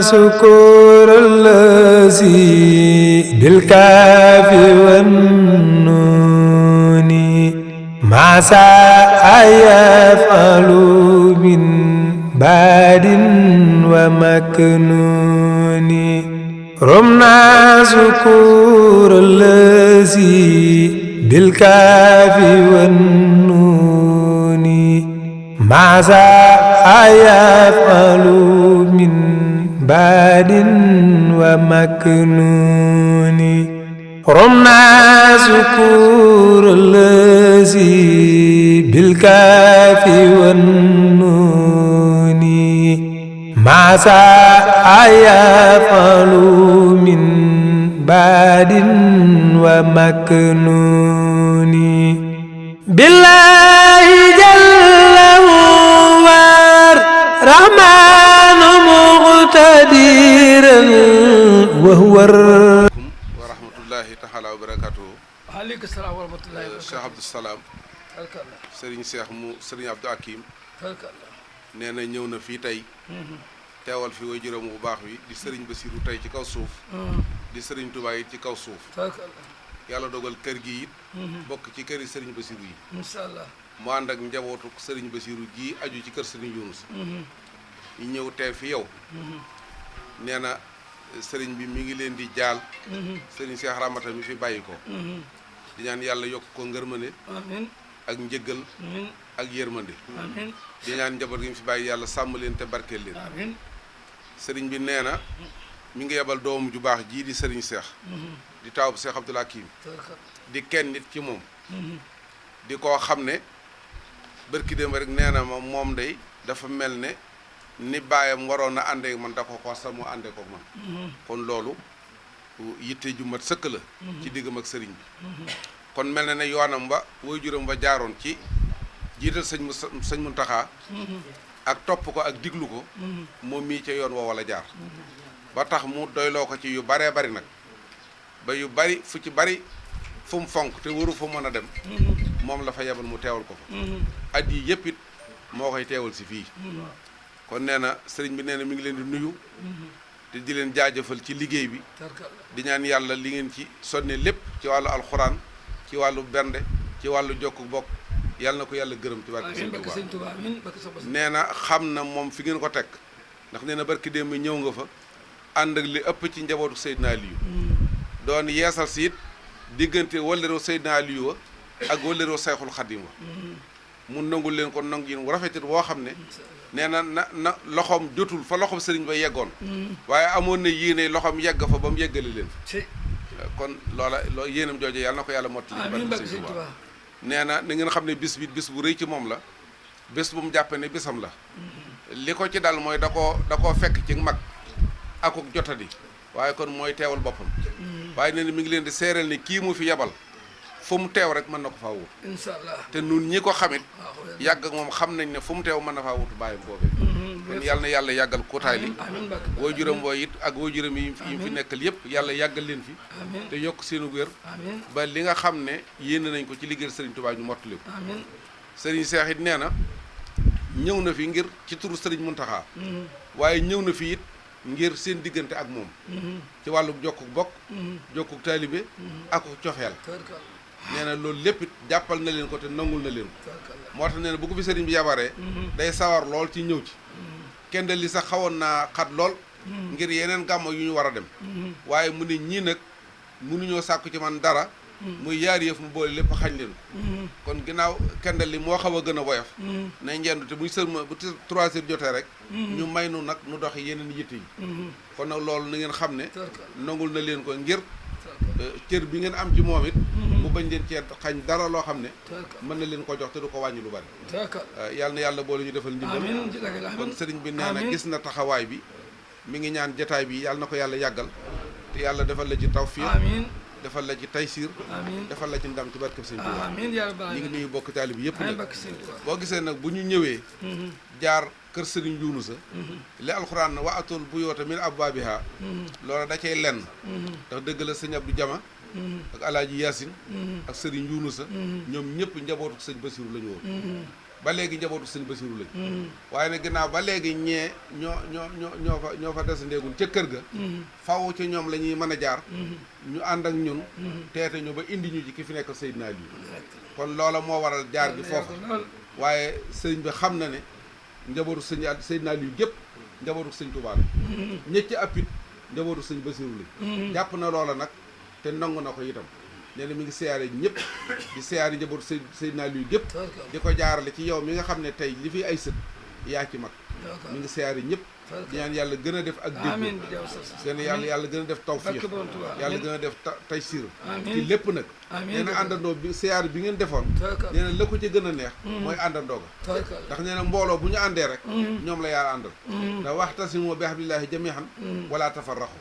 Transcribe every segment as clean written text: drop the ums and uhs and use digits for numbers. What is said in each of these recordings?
شكور الذي بالكاف والنون ما ساء يفعل من باد ومكنون رمنا شكور الذي بالكاف والنون ما ساء يفعل من باد ومكنون رمنا شكور الذي بالكاف والنون ما ساء يفعل من باد ومكنون بالله جل هو الرحمن مقتدرا وهو ورحمة الله تعالى وبركاته. عليك السلام ورحمة الله وبركاته. Cheikh Abdou Salam Serigne Cheikh mu Serigne Abdou Hakim nee na ñëw na fii tey teewal fi way juróom bu baax wi di Serigne Bassirou tey ci kaw suuf di Serigne Touba it ci kaw suuf yàlla dogal kër gi it bokk ci këri Serigne Bassirou yi inshallah mu ànd ak njabootu Serigne Bassirou gi aju ci kër Serigne Younus ñu ñëw teew fi yow nee na Serigne bi mi ngi leen di jaal Serigne Cheikh Ramata mi fi bàyyi ko di ñaan yàlla yokk ko ngërmande amiin ak njëggal amiin ak yërmande amiin di ñaan njaboot gi mu fi bàyyi yàlla sàmm leen te barkeel leen amiin sëriñ bi nee na mi ngi yebal doom ju baax jii di sëriñ Cheikh di taawub Cheikh Abdoul Hakim di kenn nit ci moom di koo xam ne bërki démb rek nee na ma moom day dafa mel ne ni baayam waroon a àndee man da ko xosta mu àndee ko man kon loolu yitte ju mat sëkk la ci diggam ak sëriñ bi kon mel na ne yoonam ba waajuram ba jaaroon ci jiital sëñ Muntaxa ak topp ko ak diglu ko moom mii ca yoon woo wala jaar ba tax mu doyloo ko ci yu baree bari nag ba yu bari fu ci bari fu mu fonk te waru fa mën a dem moom la fa yebal mu teewal ko fa at yi yëpp it moo koy teewal si fii kon nee na sëriñ bi nee na mi ngi leen di nuyu te di leen jaajëfal ci liggéey bi di ñaan yàlla li ngeen ci sonne lépp ci wàllu alxuraan ci wàllu bernde ci wàllu jokku bokk yàlla na ko yàlla gërëm ci barke Sëñ Tuubaa nee na xam na moom fi ngeen ko teg ndax nee na barki démb ñëw nga fa ànd ak li ëpp ci njabootu Seydina Aliyu doon yeesal si it diggante wëllëreew Seydina Aliyu wa ak wëllëreew Sayxul Xadim wa mu nangul leen ko nangu yi rafetit boo xam ne nee na na loxoom jotul fa loxoom sëriñ ba yeggoon waaye amoon na yéene loxoom yegg fa ba mu yeggale leen kon loola yéenam jooju yàlla na ko yàlla mottali barke Sëñ Tuubaa nee na ngeen xam ne bis bu rëy ci moom la bés bu mu jàppe ne bisam la li ko ci dal mooy da koo fekk ci mag akuk jotadi waaye kon mooy teewal boppam waaye nee na mi ngi leen di seereel ne kii mu fi yebal fu mu teew rek mën na ko faa wut inshallah te nun ñi ko xamit yàgg ak moom xam nañ ne fu mu teew mën na faa wut bàyyam boobee kon yàlla na yàlla yàggal kutaay li waajuram booy it ak waajuram yi fi nekkal yëpp yàlla yàggal leen fi te yokk seenu wér ba li nga xam ne yéene nañ ko ci liggéeyal Serigne Touba ñu mottali ko Serigne Cheikh it nee na ñëw na fi ngir ci turu Serigne Mountakha waaye ñëw na fi it ngir seen diggante ak moom ci wàllu jokkuk bokk jokkuk taalibe ak cofeel nee na loolu lépp it jàppal na leen ko te nangul na leen ko moo tax nee na bu ko fi sëriñ bi yabaree day sawar lool ci ñëw ci kenn li sax xawoon naa xat lool ngir yeneen gàmmo yu ñu war a dem waaye mu ne ñii nag mënuñoo sàkku ci man dara muy yaar yëf mu boole lépp xañ leen ko kon ginnaaw kendal li moo xaw a gën a woyof nañ njendu te buñ sërma bu 3 heures jotee rek ñu may nu nag nu doxi yeneen yitte yi kon nag loolu na ngeen xam ne nangul na leen ko ngir cër bi ngeen am ci moom it mu bañ leen cee xañ dara loo xam ne mën na leen ko jox te du ko wàññi lu bari yàlla na yàlla boole ñu defal ndimbal kon sëriñ bi nee na gis na taxawaay bi mi ngi ñaan jataay bi yàlla na ko yàlla yàggal te yàlla defal la ci tawfiq defal la ci taysiir defal la ci ndam ci barkeb Sëñ Tuubaa ñu ngi nuyu bokk taalib bi yëpp nag boo gisee nag bu ñu ñëwee jaar kër Sëriñ Yuunusa li alxuraan wa atul buyoota min abwaabiha loola da cay lenn ndax dëgg la sëñ Abdou Jama ak alaaji Yaasin ak Sëriñ Yuunusa ñoom ñëpp njabootu sëñ Basiru la ñu woon ba léegi njabootu sëñ Basiru lañ waaye nag ginnaaw ba léegi ñee ñoo fa des ndeegul ca kër ga faw ci ñoom la ñuy mën a jaar ñu ànd ak ñun teete ñu ba indi ñu ci ki fi nekk Seydina Aliou kon loola moo waral jaar gi foofa waaye sëñ bi xam na ne njabootu Seydina Aliou gépp njabootu sëñ Tuubaa la ñëcc appit njabootu sëñ Basiru lañ jàpp na loola nag te nangu na ko itam nee na mi ngi siyaare ñëpp di siyaare njabootu Seydina Aliou gépp di ko jaarale ci yow mi nga xam ne tey li fi ay sët yaa ci mag mi ngi siyaare ñëpp di ñaan yàlla gën a def ak dégg gën a yàlla gën a def tawfiix yàlla gën a def taysiir ci lépp nag nee na àndandoo bi siyaare bi ngeen defoon nee na la ko ci gën a neex mooy àndandoo ga ndax nee na mbooloo bu ñu àndee rek ñoom la yàlla àndal ndax waxtasimu bi hablillahi jamii'an wala tafarraqu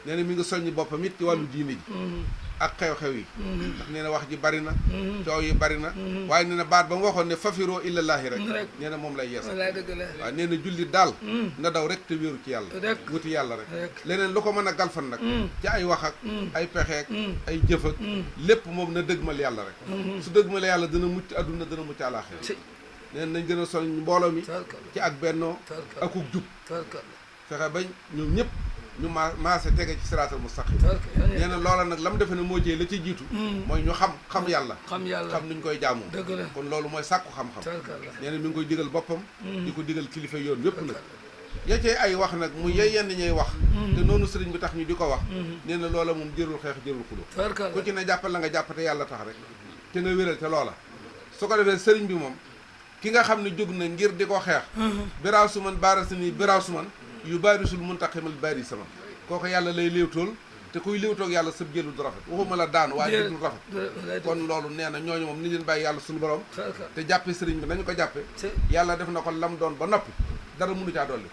nee na mi ngi soññi boppam it ci wàllu diine ji ak xew-xew yi ndax nee na wax ji bari na coow yi bari na waaye nee na baat ba mu waxoon ne fafiroo illallaahi rek nee na moom lay yeesal waaw nee na jullit daal na daw rek te wéeru ci yàlla wuti yàlla rek leneen lu ko mën a galfan nag ci ay wax ak ay pexeek ay jëf ak lépp moom na dëgmal yàlla rek su dëgmal yàlla dana mucc adduna dana mucc àlaaxira nee na nañ gën a soñ mbooloo mi ci ak bennoo akuk jub fexe bañ ñoom ñëpp ñu maase tege ci siraatal mustaqim nee na loola nag la mu defe ne moo jëy la ci jiitu mooy ñu xam yàlla xam nuñ koy jaamoo kon loolu mooy sàkku xam-xam nee na mi ngi koy digal boppam di ko digal kilifa yoon yépp nag yecee ay wax nag mu yey yenn ñuy wax te noonu sëriñ bi tax ñu di ko wax nee na loola moom jërul xeex jërul xulo ku ci ne jàppal la nga jàpp te yàlla tax rek te nga wéral te loola su ko defee sëriñ bi moom ki nga xam ne jóg na ngir di ko xeex biraaw su man baara si nii biraaw su man yu baarisul muntaqimal baari sama kooku yàlla lay léewtool te kuy léewtoog yàlla sëb jëlu du rafet waxuma la daan waaye du rafet kon loolu nee na ñooñu moom ni leen bàyyi yàlla suñu borom te jàppe sëriñ bi nañu ko jàppe yàlla def na ko lam doon ba noppi dara mënu caa dolli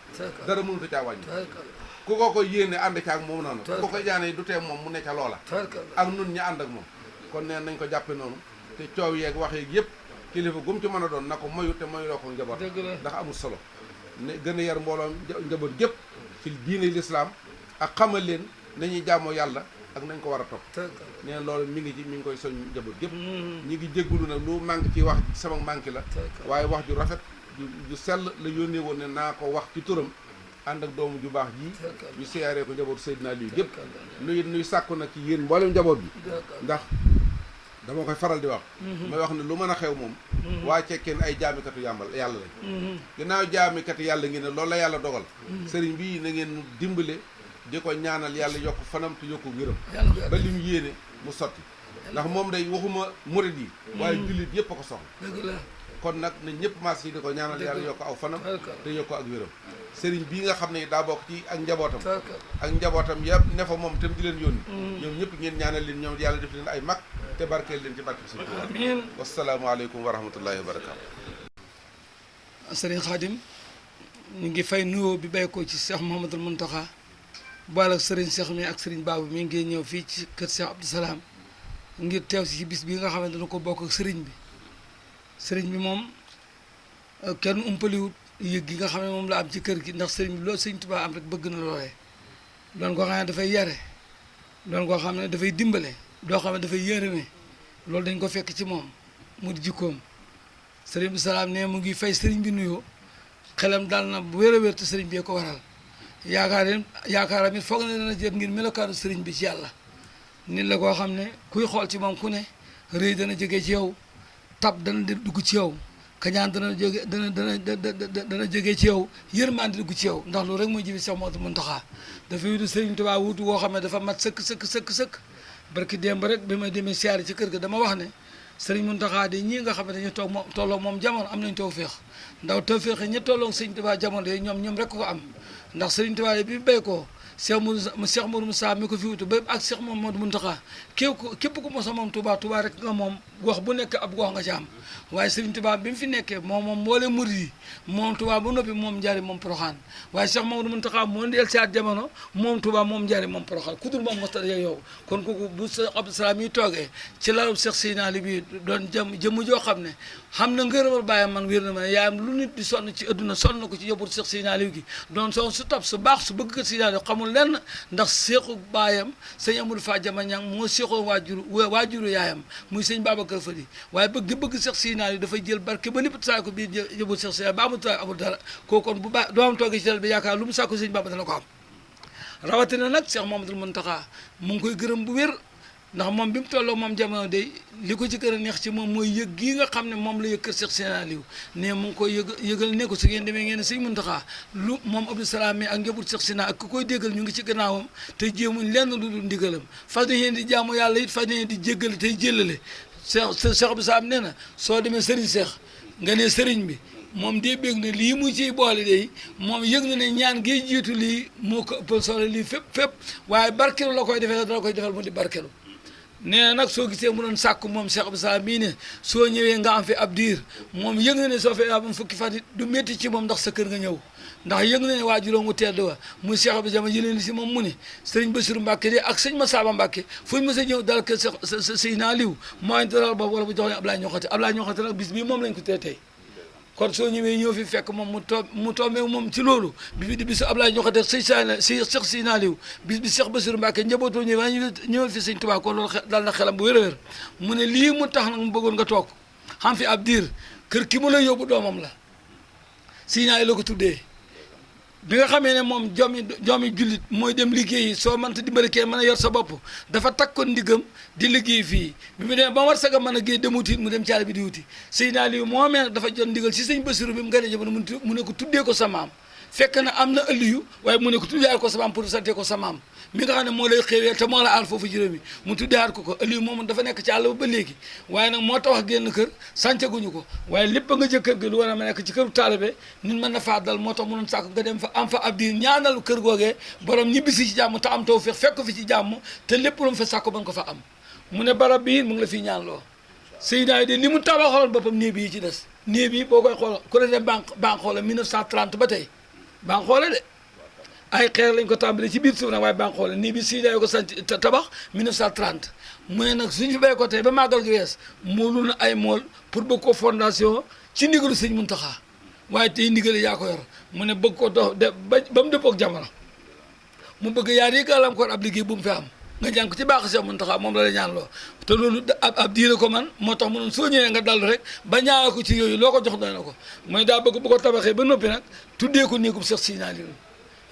dara mënu caa wàññi ku ko yéene ànd ca ak moom noonu ku ko ko jaane du tee moom mu ne ca loola ak nun ñi ànd ak moom kon nee nañ ko jàppe noonu te coow yeeg wax yeeg yëpp kilifa gum ci mën a doon na ko moyu te moyuloo ko njaboot ndax amul solo ne gën a yar mbooloo njaboot gépp ci diine lislaam ak xamal leen nañuy jaamoo yàlla ak nañ ko war a topp nee na loolu mi ngi koy soñ njaboot gépp ñi ngi jéggulu nag lu manque ci wax sama manque la waaye wax ju rafet ju sell la yónnee woon ne naa ko wax ci turam ànd ak doomu ju baax ji ñu siyaaree ko njabootu Seydina Aliou gépp nuy sàkku nag ci yéen mboolem njaboot bi ndax dama koy faral di wax may wax ne lu mën a xew moom waa cekkeen ay jaamikatu yàlla lañ ginnaaw jaamikatu yàlla ngi ne loolu la yàlla dogal sëriñ bi na ngeen dimbale di ko ñaanal yàlla yokk fanam te yokku ngërëm ba li mu yéene mu sotti ndax moom day waxuma murid yi waaye jullit yëpp a ko soxla kon nag na ñëpp maas yi di ko ñaanal yàlla yokk aw fanam te yokk ak wéram sëriñ bii nga xam ne daa bokk ci ak njabootam yëpp ne fa moom tam di leen yónni ñoom ñëpp ngeen ñaanal leen ñoom yàlla def leen ay mag te barkeel leen ci barke si amiin wasalaamaaleykum wa rahmatullahi wa barakaatu sëriñ Xaadim ñu ngi fay nuyoo bi bay ko ci Cheikh Mouhamadoul Mountakha boole ak sëriñ Cheikh mi ak sëriñ Babou mi ngi ñëw fii ci kër Cheikh Abdou Salaam ngir teew si ci bis bi nga xam ne dana ko bokk ak sëriñ bi moom kenn umpaliwut yëg gi nga xam ne moom la am ci kër gi ndax sëriñ bi loolu sëriñ Tuubaa am rek bëgg na loolee doon koo xam ne dafay yare doon koo xam ne dafay dimbale doo xam ne dafay yërëme loolu dañ ko fekk ci moom mu di jikkoom sëriñ bi salaam ne mu ngi fay sëriñ bi nuyoo xelam daal na bu wér a wér te sëriñ bi ko waral yaakaaram it foog ne dana jël ngir melokaanu sëriñ bi ci yàlla nit la koo xam ne kuy xool ci moom ku ne rëy dana jóge ci yow tab dana dugg ci yow kañaan dana jóge ci yow yërmande dugg ci yow ndax loolu rek mooy jëfi Seex Muhamadu Muntaxa dafa wutu sëriñ Tuubaa wutu woo xam ne dafa mat sëkk barki démb rek bi ma demee siyaare ci kër ga dama wax ne sëriñ Muntaxa de ñii nga xam ne dañu tolloo moom jamono am nañ tawféex ndaw tawféex ñi tolloo sëriñ Tuubaa jamono de ñoom rek ko am ndax sëriñ Tuubaa bi béy ko Cheikh Mourou Moussa mi ko fi wutu ba ak Cheikh Mouhamadou Mountakha képp ku mosa moom Touba rek nga moom gox bu nekk ab gox nga ci am waaye Serigne Touba bi mu fi nekkee moom mboole murid yi moom Touba ba noppi moom Njaaréem moom Porokhane waaye Cheikh Mouhamadou Mountakha moo ndeel si at jamono moom Touba moom Njaaréem moom Porokhane ku dul moom mosta yow kon kooku bu Cheikh Abdou Salam yi toogee ci lalu Cheikh Seydina Ali bi doon jëmm joo xam ne xam na ngërëmal bàyyam man wér na ma yaayam lu nit di sonn ci adduna sonn na ko ci yóbbul Cheikh Seydina Ali gi doon son su tab su baax su bëgg ko Seydina Ali xamul amul lenn ndax seexu baayam sëñ Amadou Fa Jama Ñang moo seexoo waajuru yaayam muy sëñ Babacar Fadi waaye bëgg Cheikh Sina yi dafay jël barke ba lépp saa ko biir yóbbu Cheikh Sina ba amul taay amul dara kooku kon bu baax doomam toogee ci tel bi yaakaar lu mu sàkku sëñ Bamba dana ko am rawatina nag Cheikh Mouhamadoul Mountakha mu ngi koy gërëm bu wér ndax moom bi mu tolloo moom jamono day li ko ci gën a neex ci moom mooy yëg gii nga xam ne moom la yëg kër Cheikh Sina Aliou ne mu ngi koy yëgal ne ko su ngeen demee ngeen ne sëñ Mountakha lu moom Abdou Salam mi ak njaboot Cheikh Sina ak ku koy déggal ñu ngi ci gannaawam te jéemuñ lenn lu dul ndigalam fas yéene di jaamu yàlla it fas yéene di jéggale tey jëllale Cheikh Abdou Salam nee na soo demee Serigne Cheikh nga ne Serigne bi moom dee bég na lii mu ciy boole day moom yëg na ne ñaan gi jiitu lii moo ko ëppal solo lii fépp waaye barkelu la koy defee dala koy defal mu di barkelu nee na nag soo gisee mu doon sàkku moom Cheikh Abdou Salam mii ne soo ñëwee nga am fi ab diir moom yëg na ne soo fee am fukki fan it du métti ci moom ndax sa kër nga ñëw ndax yëg na ne waajuróom wu tedd wa muy Cheikh Abdou Jama jëlee si moom mu ne sëriñ Bassirou Mbacke de ak sëñ Massamba Mbacke fuñ mës a ñëw dal kër Seydina Aliou mooy dalal boobu wala bu jox leen Ablaye Ñoxate nag bis bii moom lañ ko tey kon soo ñëwee ñëw fi fekk moom mu tombé moom ci loolu bi di bisu Ablaye Ñoxate Cheikh Seydina Aliou bis bi Cheikh Bassirou Mbacke njabootoo ñëwal fi sëñ Tuubaa kon loolu dal na xelam bu wér mu ne lii mu tax nag mu bëggoon nga toog xam fi ab diir kër ki mu la yóbbu doomam la Seydina Aliou la ko tuddee bi nga xamee ne moom joomi jullit mooy dem liggéeyi soo mënta dimbali kee mën a yor sa bopp dafa takkoon ndigam di liggéey fii bi mu demee ba war saga mën a géey dem wuti mu dem caale bi di wuti Seydina Aliou moo amee dafa jot ndigal si sëñ Bassirou bi mu gën a jamono mu ne ko tuddee ko sa maam fekk na am na ëlliyu waaye mu ne ko tuddee ko sa maam pour sante ko sa maam mi nga xam ne moo lay xéewee te moo la aal foofu juróomi mu tuddeewaat ko ëlliyu moom dafa nekk ci àll ba léegi waaye nag moo tax génn kër sàncaguñu ko waaye lépp nga jël kër gi lu war a ma nekk ci këru taalibe nit mën na faa dal moo tax mu doon sàkk nga dem fa am fa ab diir ñaanal kër googee borom ñibbisi ci jàmm te am taw fekk fi ci jàmm te lépp lu mu fa sàkk ba nga ko fa am mu ne barab bii mu ngi la fiy ñaanloo Seydina yi de li mu tabaxaloon boppam néeg yi ci des néeg yi boo koy xool ku ne dem banque xoola 1930 ba tey banque xoole de ay xeer lañ ko tàmbalee ci biir suuf nag waaye banque xoole nii bi Seydina yi ko sant tabax 1930 mu ne nag suñ fi béy ko tey ba màggal gi wees moolu na ay mool pour bëgg ko fondation ci ndigalu sëñ Muntaxa waaye tey ndigal yaa ko yor mu ne bëgg ko dox de ba mu dëppook jamono mu bëgg yaa di gàllankoor ab liggéey bu mu fi am nga jàng ko ci baax Cheikh Muntaxa moom la ñaan loo te loolu ab diire ko man moo tax mu noon soo ñëwee nga dal rek ba ñaanal ko ci yooyu loo ko jox doy na ko mooy daa bëgg bu ko tabaxee ba noppi nag tuddee ko néegub Cheikh Sina Aliou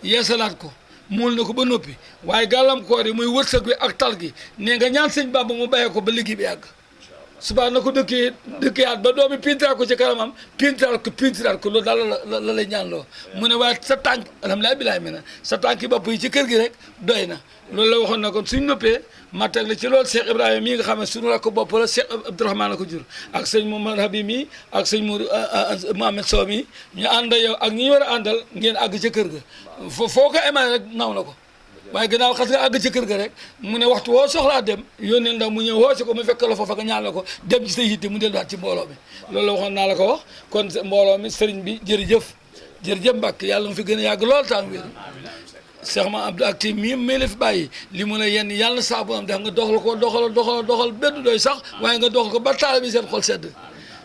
yeesalaat ko muul na ko ba noppi waaye gàllankoor yi muy wërsëg bi ak tal gi ne nga ñaan sëñ Bamba mu bàyyee ko ba liggéey bi yàgg subaa na ko dëkkeyaat ba doomi pintiraat ko ci kanamam pintiraat ko loolu daal la lay ñaan loo mu ne waaye sa tànk alhamdulilah bilaay mi na sa tànki bopp yi ci kër gi rek doy na loolu la waxoon na kon suñ noppee ma teg la ci loolu Cheikh Ibrahima mii nga xam ne suñu rakk bopp la Cheikh Abdourahmane la ko jur ak sëñ Mohamad Habib mii ak sëñ Mohamed Sow mii ñu ànd yow ak ñi war a àndal ngeen àgg ca kër ga foo ko emale rek naw na ko waaye gannaaw xas nga àgg ca kër ga rek mu ne waxtu woo soxlaa dem yónnee ndax mu ñëw woo si ko mu fekk la foofa nga ñaan la ko dem ci sa yitte mu delluwaat ci mbooloo mi loolu la waxoon naa la ko wax kon mbooloo mi sëriñ bi jërëjëf Mbàkke yàlla mu fi gën a yàgg lool temps wér Cheikh ma Abdou ak mii may la fi bàyyi li mu la yenn yàlla saa bu am def nga doxal benn doy sax waaye nga doxal ko ba taal bi seen xol sedd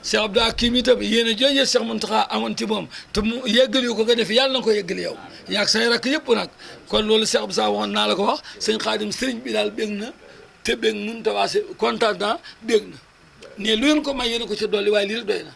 Cheikh Abdou Hakim itam yéen a jooju Cheikh Mountakha amoon ci moom te mu yeggali ko nga def yàlla na ko yeggali yow yaa ak say rakk yëpp nag kon loolu Cheikh Abdou Sa waxoon naa la ko wax sëñ Xaadim sëriñ bi daal bég na te bég mun tawaase kontaan naa bég na ne lu ngeen ko may yéen a ko ci dolli waaye lii rek doy na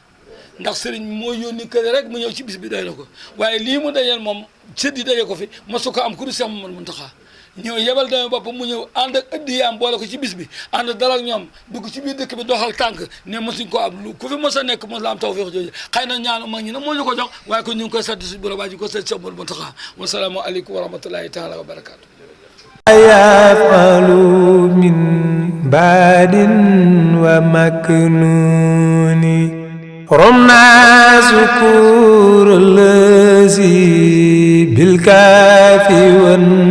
ndax sëriñ moo yónni kër rek mu ñëw ci bis bi doy na ko waaye lii mu dajeel moom sëdd yi daje ko fi mosu ko am ku dul Cheikh Mamadou Mountakha ñëw yebal dama bopp mu ñëw ànd ak ëddiyaam boole ko ci bis bi ànd dal ak ñoom dugg ci biir dëkk bi doxal tànk ne mosuñ ko am lu ku fi mos a nekk mos la am tawfeex jooju xëy na ñaanu mag ñi nag moo ñu ko jox waaye kon ñu ngi koy sant suñu borom waaye ñu ngi koy sant Cheikh Mamadou Mountakha wasalaamu aleykum wa rahmatullahi taala wa barakaatu yafalu min baadin wa maknuni رمنا سكور الذي بالكافي والنون